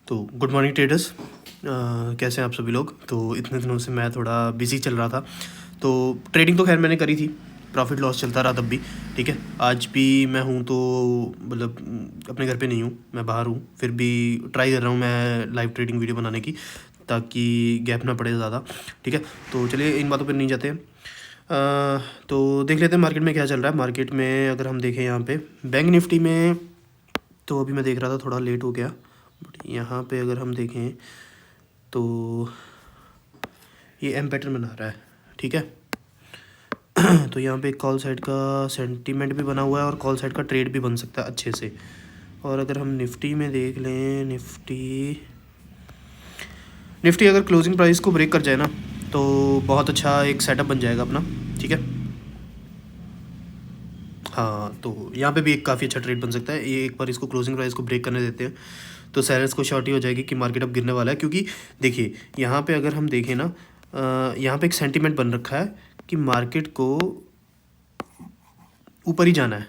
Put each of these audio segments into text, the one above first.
तो good morning traders. कैसे हैं आप सभी लोग। तो इतने दिनों से मैं थोड़ा बिजी चल रहा था, तो ट्रेडिंग तो खैर मैंने करी थी, प्रॉफिट लॉस चलता रहा तब भी। ठीक है, आज भी मैं हूँ तो मतलब अपने घर पे नहीं हूँ, मैं बाहर हूँ, फिर भी ट्राई कर रहा हूँ मैं लाइव ट्रेडिंग वीडियो बनाने की, ताकि गैप ना पड़े ज़्यादा। ठीक है, तो चलिए इन बातों पर नहीं जाते हैं। तो देख लेते हैं मार्केट में क्या चल रहा है। मार्केट में अगर हम देखें यहाँ पे बैंक निफ्टी में, तो अभी मैं देख रहा था थोड़ा लेट हो गया, बट यहाँ पे अगर हम देखें तो ये एम पैटर्न बना रहा है। ठीक है, तो यहाँ पे कॉल साइड का सेंटीमेंट भी बना हुआ है और कॉल साइड का ट्रेड भी बन सकता है अच्छे से। और अगर हम निफ्टी में देख लें, निफ्टी अगर क्लोजिंग प्राइस को ब्रेक कर जाए ना, तो बहुत अच्छा एक सेटअप बन जाएगा अपना। ठीक है, हाँ, तो यहाँ पे भी एक काफ़ी अच्छा ट्रेड बन सकता है। ये एक बार इसको क्लोजिंग प्राइस को ब्रेक करने देते हैं तो सेलर्स को शॉर्ट ही हो जाएगी कि मार्केट अब गिरने वाला है। क्योंकि देखिए यहाँ पे अगर हम देखें ना, यहाँ पे एक सेंटीमेंट बन रखा है कि मार्केट को ऊपर ही जाना है,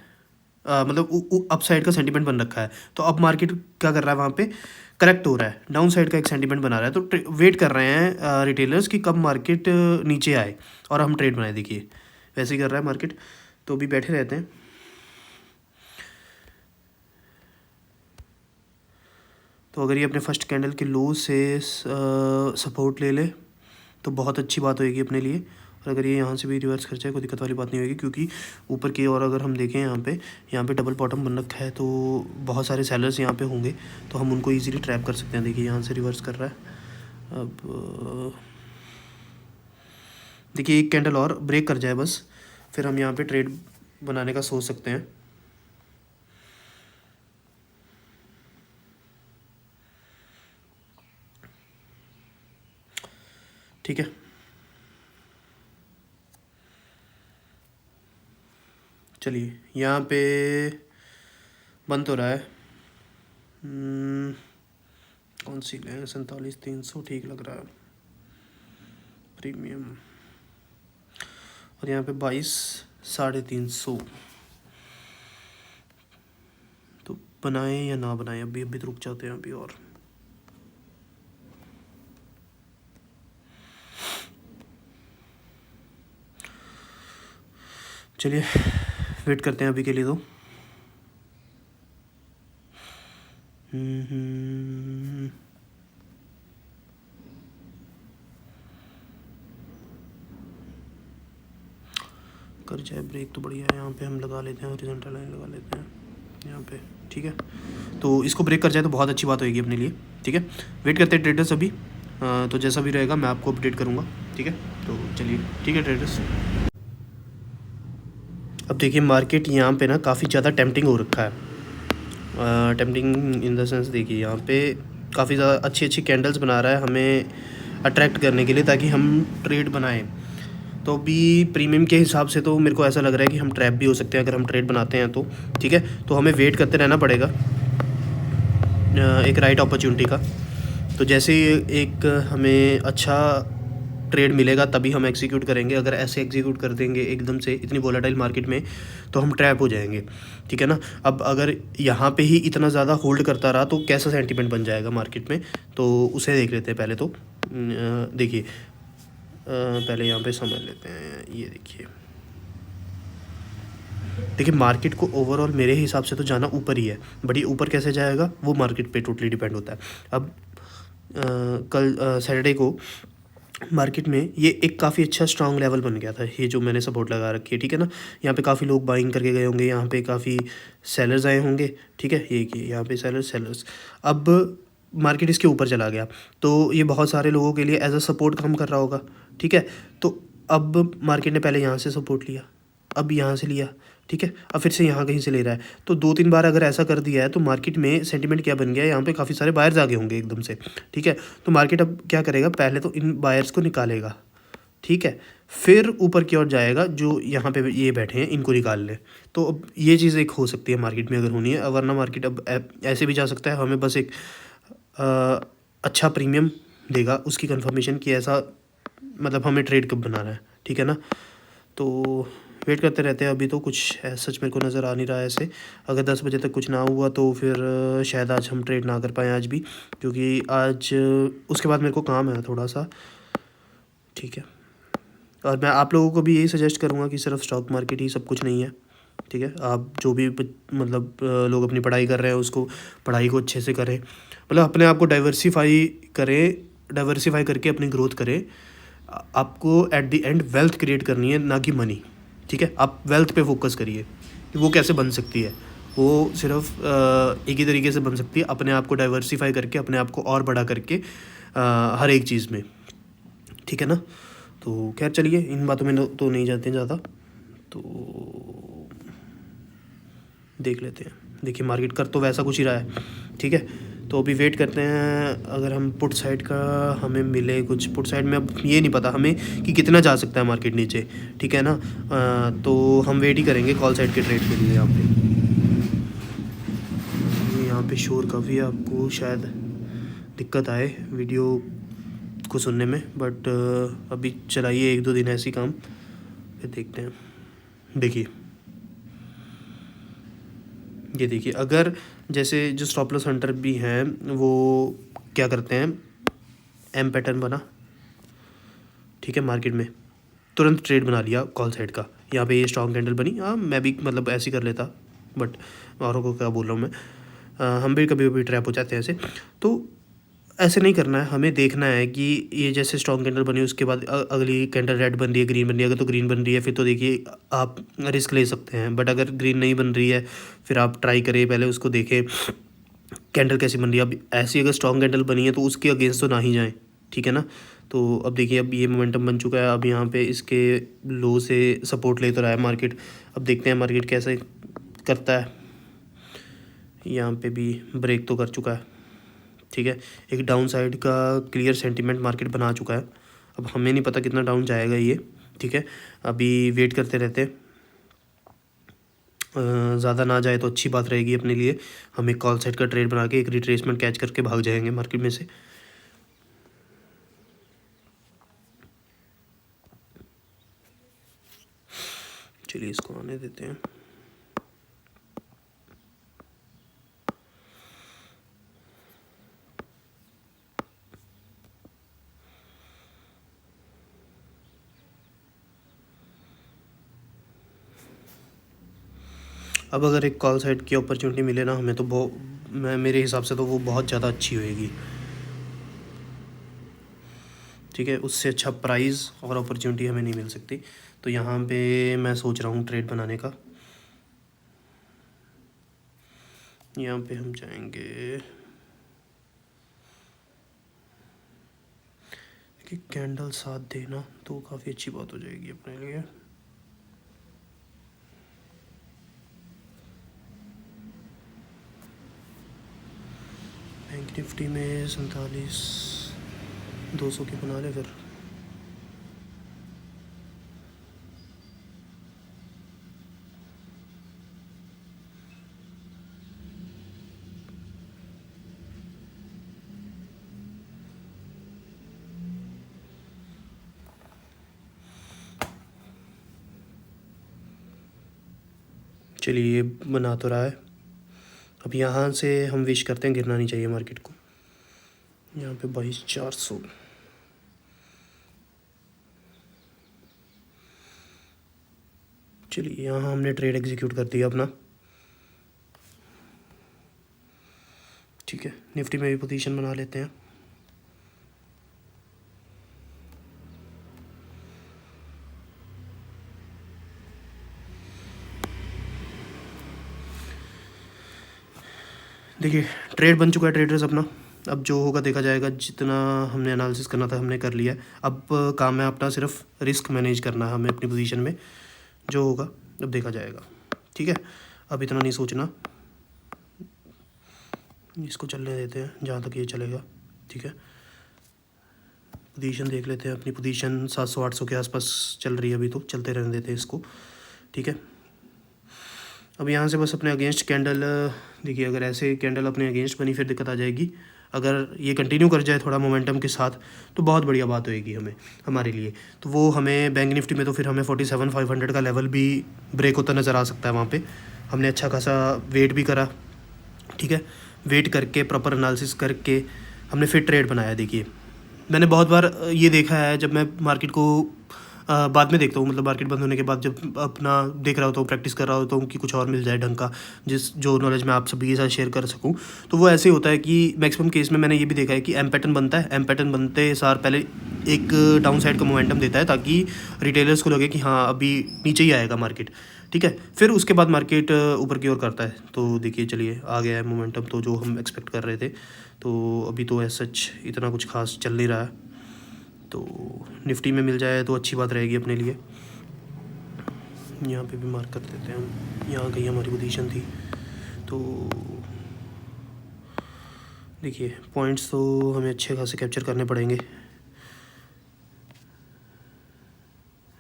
मतलब अप साइड का सेंटीमेंट बन रखा है। तो अब मार्केट क्या कर रहा है, वहाँ पे करेक्ट हो रहा है, डाउन साइड का एक सेंटीमेंट बना रहा है। तो वेट कर रहे हैं रिटेलर्स कि कब मार्केट नीचे आए और हम ट्रेड बनाए। देखिए वैसे ही कर रहा है मार्केट, तो अभी बैठे रहते हैं। तो अगर ये अपने फर्स्ट कैंडल के लो से सपोर्ट ले ले तो बहुत अच्छी बात होगी अपने लिए। और अगर ये यहाँ से भी रिवर्स कर जाए कोई दिक्कत वाली बात नहीं होगी, क्योंकि ऊपर की और अगर हम देखें यहाँ पे डबल बॉटम बन रखा है, तो बहुत सारे सेलर्स यहाँ पे होंगे, तो हम उनको इजीली ट्रैप कर सकते हैं। देखिए यहाँ से रिवर्स कर रहा है। अब देखिए एक कैंडल और ब्रेक कर जाए बस, फिर हम यहाँ पे ट्रेड बनाने का सोच सकते हैं। ठीक है, चलिए यहाँ पे बंद तो रहा है। कौन सी लें, 47,300 ठीक लग रहा है प्रीमियम, और यहाँ पे 22,350। तो बनाएं या ना बनाएं, अभी तो रुक जाते हैं अभी। और चलिए वेट करते हैं अभी के लिए। तो कर जाए ब्रेक तो बढ़िया है। यहाँ पे हम लगा लेते हैं, हॉरिजॉन्टल लाइन लगा लेते हैं यहाँ पे। ठीक है, तो इसको ब्रेक कर जाए तो बहुत अच्छी बात होगी अपने लिए। ठीक है, वेट करते हैं ट्रेडर्स अभी। तो जैसा भी रहेगा मैं आपको अपडेट करूँगा। ठीक है, तो चलिए ठीक है ट्रेडर्स। अब देखिए मार्केट यहाँ पे ना काफ़ी ज़्यादा टेम्पटिंग हो रखा है। टेम्पटिंग इन द सेंस, देखिए यहाँ पे काफ़ी ज़्यादा अच्छी अच्छी कैंडल्स बना रहा है हमें अट्रैक्ट करने के लिए, ताकि हम ट्रेड बनाएं। तो अभी प्रीमियम के हिसाब से तो मेरे को ऐसा लग रहा है कि हम ट्रैप भी हो सकते हैं अगर हम ट्रेड बनाते हैं तो। ठीक है, तो हमें वेट करते रहना पड़ेगा एक राइट अपॉर्चुनिटी का। तो जैसे एक हमें अच्छा ट्रेड मिलेगा तभी हम एग्जीक्यूट करेंगे। अगर ऐसे एग्जीक्यूट कर देंगे एकदम से इतनी वोलेटाइल मार्केट में, तो हम ट्रैप हो जाएंगे। ठीक है ना। अब अगर यहाँ पे ही इतना ज़्यादा होल्ड करता रहा तो कैसा सेंटीमेंट बन जाएगा मार्केट में, तो उसे देख लेते हैं पहले। तो देखिए पहले यहाँ पे समझ लेते हैं। ये देखिए मार्केट को ओवरऑल मेरे हिसाब से तो जाना ऊपर ही है, बट ये ऊपर कैसे जाएगा वो मार्केट पे टोटली डिपेंड होता है। अब कल सैटरडे को मार्केट में ये एक काफ़ी अच्छा स्ट्रांग लेवल बन गया था, ये जो मैंने सपोर्ट लगा रखी है। ठीक है ना, यहाँ पे काफ़ी लोग बाइंग करके गए होंगे, यहाँ पे काफ़ी सेलर्स आए होंगे। ठीक है, ये कि यहाँ पे सेलर्स अब मार्केट इसके ऊपर चला गया, तो ये बहुत सारे लोगों के लिए एज अ सपोर्ट काम कर रहा होगा। ठीक है, तो अब मार्केट ने पहले यहाँ से सपोर्ट लिया, अब यहाँ से लिया। ठीक है, अब फिर से यहाँ कहीं से ले रहा है, तो 2-3 बार अगर ऐसा कर दिया है तो मार्केट में सेंटीमेंट क्या बन गया है, यहाँ पे काफ़ी सारे बायर्स आगे होंगे एकदम से। ठीक है, तो मार्केट अब क्या करेगा, पहले तो इन बायर्स को निकालेगा। ठीक है, फिर ऊपर की ओर जाएगा, जो यहाँ पे ये बैठे हैं इनको निकाल ले। तो अब ये चीज़ एक हो सकती है मार्केट में अगर होनी है, वरना मार्केट अब ऐसे भी जा सकता है। हमें बस एक अच्छा प्रीमियम देगा उसकी कंफर्मेशन की ऐसा, मतलब हमें ट्रेड कब बनाना है। ठीक है ना, तो वेट करते रहते हैं। अभी तो कुछ सच मेरे को नज़र आ नहीं रहा है ऐसे। अगर 10 बजे तक कुछ ना हुआ तो फिर शायद आज हम ट्रेड ना कर पाएँ आज भी, क्योंकि आज उसके बाद मेरे को काम है थोड़ा सा, ठीक है। और मैं आप लोगों को भी यही सजेस्ट करूँगा कि सिर्फ स्टॉक मार्केट ही सब कुछ नहीं है, ठीक है। आप जो भी मतलब लोग अपनी पढ़ाई कर रहे हैं उसको पढ़ाई को अच्छे से करें, मतलब अपने आप को डाइवर्सिफाई करें, डाइवर्सिफाई करके अपनी ग्रोथ करें। आपको at the end wealth create करनी है, ना कि मनी, ठीक है। आप वेल्थ पे फोकस करिए कि वो कैसे बन सकती है। वो सिर्फ एक ही तरीके से बन सकती है, अपने आप को डाइवर्सिफाई करके, अपने आप को और बड़ा करके हर एक चीज़ में, ठीक है ना। तो खैर चलिए, इन बातों में तो नहीं जाते ज़्यादा, तो देख लेते हैं। देखिए मार्केट कर तो वैसा कुछ ही रहा है, ठीक है। तो अभी वेट करते हैं, अगर हम पुट साइड का हमें मिले कुछ। पुट साइड में अब ये नहीं पता हमें कि कितना जा सकता है मार्केट नीचे, ठीक है ना। तो हम वेट ही करेंगे कॉल साइड के ट्रेड के लिए। यहाँ पे शोर काफ़ी है, आपको शायद दिक्कत आए वीडियो को सुनने में, बट अभी चलाइए 1-2 दिन ऐसी काम, फिर देखते हैं। देखिए ये देखिए, अगर जैसे जो स्टॉप लॉस हंटर भी हैं वो क्या करते हैं, एम पैटर्न बना, ठीक है, मार्केट में तुरंत ट्रेड बना लिया कॉल साइड का। यहाँ पे ये स्ट्रॉन्ग कैंडल बनी, हाँ मैं भी मतलब ऐसे ही कर लेता, बट औरों को क्या बोल रहा हूँ मैं, हम भी कभी कभी ट्रैप हो जाते हैं ऐसे। तो ऐसे नहीं करना है, हमें देखना है कि ये जैसे स्ट्रॉन्ग कैंडल बनी उसके बाद अगली कैंडल रेड बन रही है, ग्रीन बन रही है। अगर तो ग्रीन बन रही है फिर तो देखिए आप रिस्क ले सकते हैं, बट अगर ग्रीन नहीं बन रही है फिर आप ट्राई करें, पहले उसको देखें कैंडल कैसी बन रही है। अब ऐसी अगर स्ट्रॉन्ग कैंडल बनी है तो उसके अगेंस्ट तो ना ही जाएँ, ठीक है ना। तो अब देखिए, अब ये मोमेंटम बन चुका है, अब यहाँ पे इसके लो से सपोर्ट ले तो रहा है मार्केट। अब देखते हैं मार्केट कैसे करता है। यहाँ पे भी ब्रेक तो कर चुका है, ठीक है। एक डाउन साइड का क्लियर सेंटीमेंट मार्केट बना चुका है। अब हमें नहीं पता कितना डाउन जाएगा ये, ठीक है। अभी वेट करते रहते हैं, ज़्यादा ना जाए तो अच्छी बात रहेगी अपने लिए। हम एक कॉल साइड का ट्रेड बना के एक रिट्रेसमेंट कैच करके भाग जाएंगे मार्केट में से। चलिए इसको आने देते हैं। अब अगर एक कॉल साइड की अपॉर्चुनिटी मिले ना हमें, तो मेरे हिसाब से तो वो बहुत ज़्यादा अच्छी होएगी, ठीक है। उससे अच्छा प्राइस और अपॉर्चुनिटी हमें नहीं मिल सकती। तो यहाँ पे मैं सोच रहा हूँ ट्रेड बनाने का। यहाँ पे हम जाएंगे कि कैंडल साथ देना तो काफ़ी अच्छी बात हो जाएगी अपने लिए। बैंक निफ्टी में 47,200 की बना ले फिर। चलिए ये बना तो रहा है। अब यहाँ से हम विश करते हैं गिरना नहीं चाहिए मार्केट को। यहाँ पे 22,400, चलिए यहाँ हमने ट्रेड एग्जीक्यूट कर दिया अपना, ठीक है। निफ्टी में भी पोजीशन बना लेते हैं। देखिए ट्रेड बन चुका है ट्रेडर्स अपना। अब जो होगा देखा जाएगा, जितना हमने एनालिसिस करना था हमने कर लिया है। अब काम है अपना सिर्फ रिस्क मैनेज करना है हमें अपनी पोजीशन में, जो होगा अब देखा जाएगा, ठीक है। अब इतना नहीं सोचना, इसको चलने देते हैं जहाँ तक ये चलेगा, ठीक है। पोजीशन देख लेते हैं अपनी। पोजीशन 700-800 के आसपास चल रही है अभी, तो चलते रहने देते हैं इसको, ठीक है। अब यहाँ से बस अपने अगेंस्ट कैंडल, देखिए अगर ऐसे कैंडल अपने अगेंस्ट बनी फिर दिक्कत आ जाएगी। अगर ये कंटिन्यू कर जाए थोड़ा मोमेंटम के साथ तो बहुत बढ़िया बात होएगी हमारे लिए। तो वो हमें बैंक निफ्टी में तो फिर हमें 47,500 का लेवल भी ब्रेक होता नज़र आ सकता है। वहाँ पे हमने अच्छा खासा वेट भी करा, ठीक है, वेट करके प्रॉपर एनालिसिस करके हमने फिर ट्रेड बनाया। देखिए मैंने बहुत बार ये देखा है, जब मैं मार्केट को बाद में देखता हूँ, मतलब मार्केट बंद होने के बाद जब अपना देख रहा होता हूँ, प्रैक्टिस कर रहा होता हूँ कि कुछ और मिल जाए ढंग का, जो नॉलेज मैं आप सभी के साथ शेयर कर सकूँ, तो वो ऐसे होता है कि मैक्सिमम केस में मैंने ये भी देखा है कि एम पैटर्न बनता है। एम पैटर्न बनते सार पहले एक डाउन साइड का मोमेंटम देता है ताकि रिटेलर्स को लगे कि हाँ अभी नीचे ही आएगा मार्केट, ठीक है। फिर उसके बाद मार्केट ऊपर की ओर करता है। तो देखिए चलिए आ गया है मोमेंटम, तो जो हम एक्सपेक्ट कर रहे थे। तो अभी तो एज सच इतना कुछ खास चल नहीं रहा है, तो निफ्टी में मिल जाए तो अच्छी बात रहेगी अपने लिए। यहाँ पे भी मार्क कर देते हैं हम, यहाँ कहीं हमारी पोजीशन थी। तो देखिए पॉइंट्स तो हमें अच्छे खासे कैप्चर करने पड़ेंगे।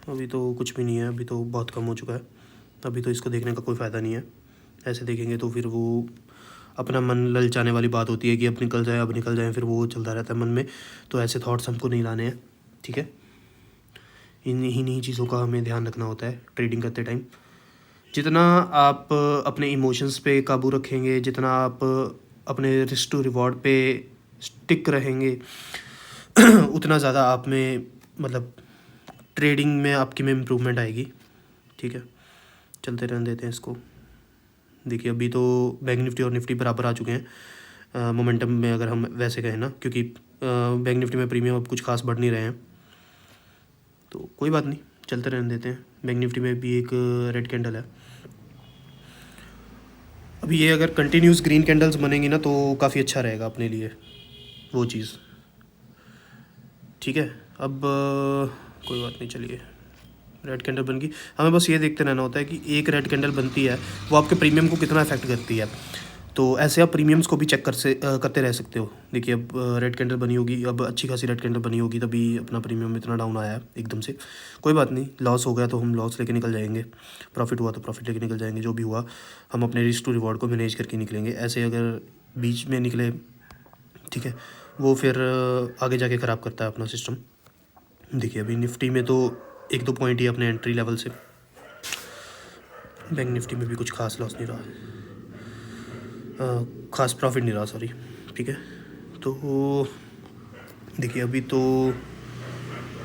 अभी तो कुछ भी नहीं है, अभी तो बहुत कम हो चुका है। अभी तो इसको देखने का कोई फ़ायदा नहीं है। ऐसे देखेंगे तो फिर वो अपना मन ललचाने वाली बात होती है कि अब निकल जाए, अब निकल जाए, फिर वो चलता रहता है मन में। तो ऐसे थॉट्स हमको नहीं लाने हैं, ठीक है। इन्हीं चीज़ों का हमें ध्यान रखना होता है ट्रेडिंग करते टाइम। जितना आप अपने इमोशंस पे काबू रखेंगे, जितना आप अपने रिस्क टू रिवॉर्ड पे स्टिक रहेंगे उतना ज़्यादा आप में मतलब ट्रेडिंग में आपकी में इम्प्रूवमेंट आएगी, ठीक है। चलते रहने देते हैं इसको। देखिए अभी तो बैंक निफ्टी और निफ्टी बराबर आ चुके हैं मोमेंटम में, अगर हम वैसे कहें ना, क्योंकि बैंक निफ्टी में प्रीमियम अब कुछ खास बढ़ नहीं रहे हैं। तो कोई बात नहीं, चलते रहने देते हैं। बैंक निफ्टी में भी एक रेड कैंडल है। अभी ये अगर कंटिन्यूस ग्रीन कैंडल्स बनेंगी ना तो काफ़ी अच्छा रहेगा अपने लिए वो चीज़, ठीक है। अब कोई बात नहीं, चलिए रेड कैंडल बन गई। हमें बस ये देखते रहना होता है कि एक रेड कैंडल बनती है वो आपके प्रीमियम को कितना इफेक्ट करती है। तो ऐसे आप प्रीमियम्स को भी चेक करते रह सकते हो। देखिए अब रेड कैंडल बनी होगी, अब अच्छी खासी रेड कैंडल बनी होगी, तभी अपना प्रीमियम इतना डाउन आया है एकदम से। कोई बात नहीं, लॉस हो गया तो हम लॉस लेके निकल जाएंगे, प्रॉफिट हुआ तो प्रॉफिट लेके निकल जाएंगे। जो भी हुआ हम अपने रिस्क टू रिवॉर्ड को मैनेज करके निकलेंगे। ऐसे अगर बीच में निकले, ठीक है, वो फिर आगे जाके ख़राब करता है अपना सिस्टम। देखिए अभी निफ्टी में तो 1-2 पॉइंट ही अपने एंट्री लेवल से, बैंक निफ्टी में भी कुछ खास लॉस नहीं रहा, खास प्रॉफिट नहीं रहा, सॉरी, ठीक है। तो देखिए अभी तो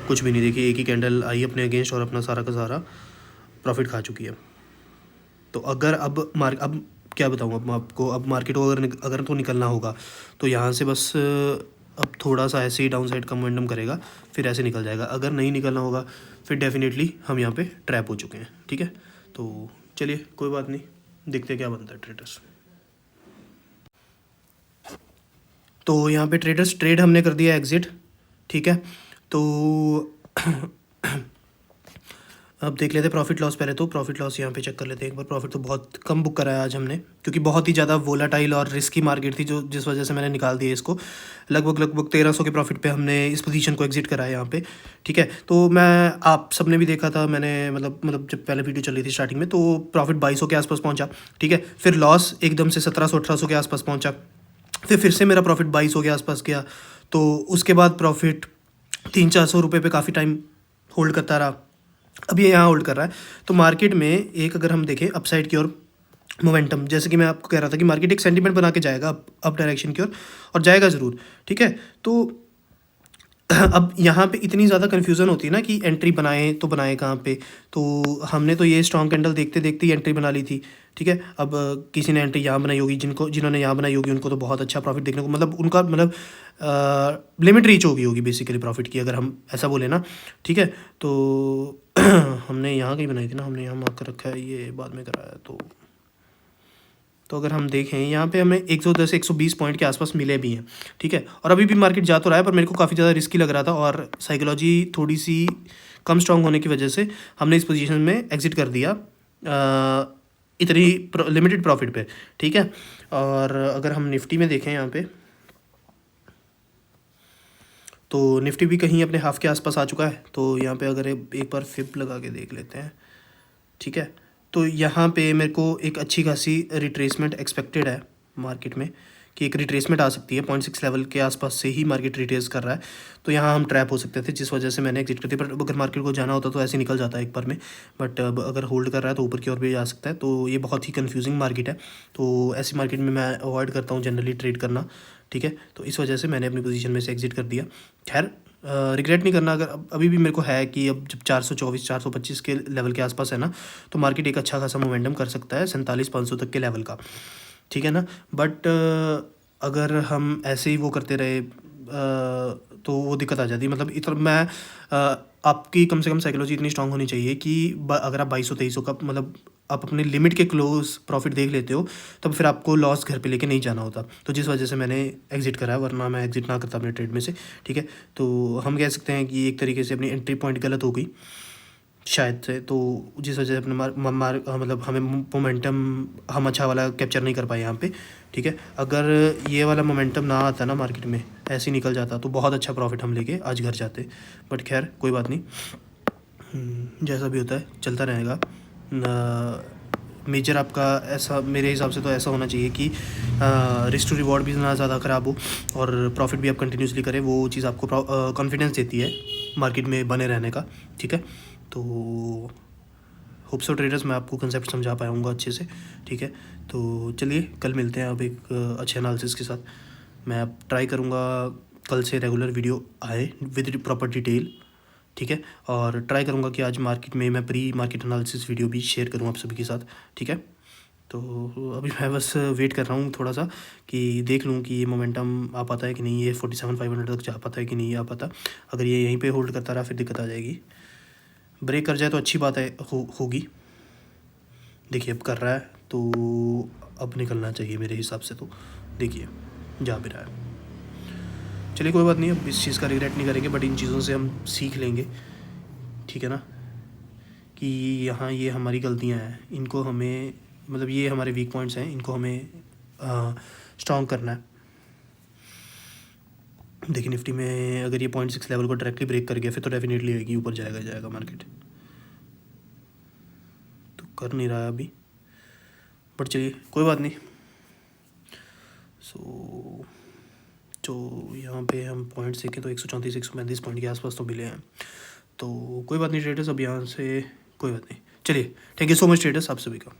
कुछ भी नहीं। देखिए एक ही कैंडल आई अपने अगेंस्ट और अपना सारा का सारा प्रॉफिट खा चुकी है। तो अगर अब क्या बताऊँ अब मैं आपको, अब मार्केट को अगर तो निकलना होगा तो यहाँ से बस अब थोड़ा सा ऐसे ही डाउन साइड का मोमेंटम करेगा, फिर ऐसे निकल जाएगा। अगर नहीं निकलना होगा फिर डेफिनेटली हम यहाँ पे ट्रैप हो चुके हैं, ठीक है। तो चलिए कोई बात नहीं, देखते क्या बनता है ट्रेडर्स। तो यहाँ पे ट्रेडर्स ट्रेड हमने कर दिया एग्ज़िट, ठीक है। तो अब देख लेते हैं प्रॉफिट लॉस। पहले तो प्रॉफिट लॉस यहाँ पे चेक कर लेते हैं एक बार। प्रॉफिट तो बहुत कम बुक करा है आज हमने, क्योंकि बहुत ही ज़्यादा वोलाटाइल और रिस्की मार्केट थी, जो जिस वजह से मैंने निकाल दिया इसको। लगभग 1300 के प्रॉफिट पे हमने इस पोजीशन को एग्जिट करा है यहाँ पे, ठीक है। तो मैं आप सब ने भी देखा था, मैंने मतलब जब पहले वीडियो चल रही थी स्टार्टिंग में, तो प्रॉफिट 2200 के आसपास पहुँचा, ठीक है। फिर लॉस एकदम से 1700-1800 के आसपास पहुँचा, फिर से मेरा प्रॉफिट 2200 के आसपास गया। तो उसके बाद प्रॉफिट 300-400 रुपये पे काफ़ी टाइम होल्ड करता रहा। अब ये यहाँ होल्ड कर रहा है। तो मार्केट में एक अगर हम देखें अपसाइड की ओर मोमेंटम, जैसे कि मैं आपको कह रहा था कि मार्केट एक सेंटीमेंट बना के जाएगा अप डायरेक्शन की ओर, और जाएगा ज़रूर, ठीक है। तो अब यहाँ पे इतनी ज़्यादा कन्फ्यूज़न होती है ना कि एंट्री बनाएं तो बनाएं कहाँ पे। तो हमने तो ये स्ट्रॉन्ग कैंडल देखते देखते ही एंट्री बना ली थी, ठीक है। अब किसी ने एंट्री यहाँ बनाई होगी, जिन्होंने यहाँ बनाई होगी उनको तो बहुत अच्छा प्रॉफिट देखने को, मतलब उनका लिमिट रीच होगी बेसिकली प्रॉफिट की, अगर हम ऐसा बोले ना, ठीक है। तो हमने यहाँ कहीं बनाई थी ना, हमने यहाँ मार्क कर रखा है, ये बाद में कराया। तो अगर हम देखें यहाँ पे हमें 110-120 पॉइंट के आसपास मिले भी हैं, ठीक है। और अभी भी मार्केट जा तो रहा है, पर मेरे को काफ़ी ज़्यादा रिस्की लग रहा था, और साइकोलॉजी थोड़ी सी कम स्ट्रांग होने की वजह से हमने इस पोजीशन में एग्जिट कर दिया इतनी लिमिटेड प्रॉफिट पे, ठीक है। और अगर हम निफ्टी में देखें यहाँ पे, तो निफ्टी भी कहीं अपने हाफ के आसपास आ चुका है। तो यहाँ पे अगर एक बार फिप लगा के देख लेते हैं, ठीक है। तो यहाँ पे मेरे को एक अच्छी खासी रिट्रेसमेंट एक्सपेक्टेड है मार्केट में, कि एक रिट्रेसमेंट आ सकती है, 0.6 लेवल के आसपास से ही मार्केट रिट्रेस कर रहा है, तो यहाँ हम ट्रैप हो सकते थे, जिस वजह से मैंने एग्जिट कर दिया। पर अगर मार्केट को जाना होता तो ऐसे निकल जाता है एक बार में, बट अब अगर होल्ड कर रहा है तो ऊपर की ओर भी जा सकता है। तो ये बहुत ही कन्फ्यूजिंग मार्केट है, तो ऐसी मार्केट में मैं अवॉइड करता हूँ जनरली ट्रेड करना, ठीक है। तो इस वजह से मैंने अपनी पोजीशन में से एग्जिट कर दिया। खैर रिग्रेट नहीं करना, अगर अभी भी मेरे को है कि अब जब 424 425 के लेवल के आसपास है ना, तो मार्केट एक अच्छा खासा मोमेंटम कर सकता है 47,500 तक के लेवल का, ठीक है ना। बट अगर हम ऐसे ही वो करते रहे तो वो दिक्कत आ जाती है। मतलब इतना मैं आपकी कम से कम साइकोलॉजी इतनी स्ट्रांग होनी चाहिए कि अगर आप 2200-2300 का मतलब आप अपने लिमिट के क्लोज प्रॉफिट देख लेते हो, तब फिर आपको लॉस घर पे लेके नहीं जाना होता। तो जिस वजह से मैंने एग्जिट करा है, वरना मैं एग्जिट ना करता अपने ट्रेड में से, ठीक है। तो हम कह सकते हैं कि एक तरीके से अपनी एंट्री पॉइंट गलत हो गई शायद से, तो जिस वजह से अपने मतलब हमें मोमेंटम हम अच्छा वाला कैप्चर नहीं कर पाए यहाँ पे, ठीक है। अगर ये वाला मोमेंटम ना आता ना मार्केट में, ऐसे ही निकल जाता, तो बहुत अच्छा प्रॉफिट हम लेके आज घर जाते। बट खैर कोई बात नहीं, जैसा भी होता है चलता रहेगा। मेजर आपका ऐसा मेरे हिसाब से तो ऐसा होना चाहिए कि रिस्क टू रिवॉर्ड भी ना ज़्यादा ख़राब हो और प्रॉफिट भी आप कंटिन्यूसली करें। वो चीज़ आपको कॉन्फिडेंस देती है मार्केट में बने रहने का, ठीक है। तो होप सो ट्रेडर्स, मैं आपको कंसेप्ट समझा पाया हूँ अच्छे से, ठीक है। तो चलिए कल मिलते हैं अब एक अच्छे एनालिसिस के साथ। मैं अब ट्राई करूँगा कल से रेगुलर वीडियो आए विद प्रॉपर डिटेल, ठीक है। और ट्राई करूँगा कि आज मार्केट में मैं प्री मार्केट एनालिसिस वीडियो भी शेयर करूँ आप सभी के साथ, ठीक है। तो अभी मैं बस वेट कर रहा हूँ थोड़ा सा कि देख लूँ कि ये मोमेंटम आ पाता है कि नहीं, ये 47,500 तक जा पाता है कि नहीं आ पाता। अगर ये यहीं पे होल्ड करता रहा फिर दिक्कत आ जाएगी। ब्रेक कर जाए तो अच्छी बात है, होगी। देखिए अब कर रहा है तो अब निकलना चाहिए मेरे हिसाब से, तो देखिए जा भी रहा है। चलिए कोई बात नहीं, अब इस चीज़ का रिग्रेट नहीं करेंगे, बट इन चीज़ों से हम सीख लेंगे, ठीक है ना, कि यहाँ ये हमारी गलतियाँ हैं, इनको हमें मतलब ये हमारे वीक पॉइंट्स हैं, इनको हमें स्ट्रॉन्ग करना है। देखिए निफ्टी में अगर ये 0.6 लेवल को डायरेक्टली ब्रेक कर गया फिर तो डेफिनेटली होगी ऊपर जाएगा मार्केट, तो कर नहीं रहा है अभी, बट चलिए कोई बात नहीं। सो तो यहाँ पे हम पॉइंट्स देखें तो 134 135 पॉइंट के आसपास तो मिले हैं, तो कोई बात नहीं ट्रेडर्स, अब यहाँ से कोई बात नहीं। चलिए thank you so much traders आप सभी का।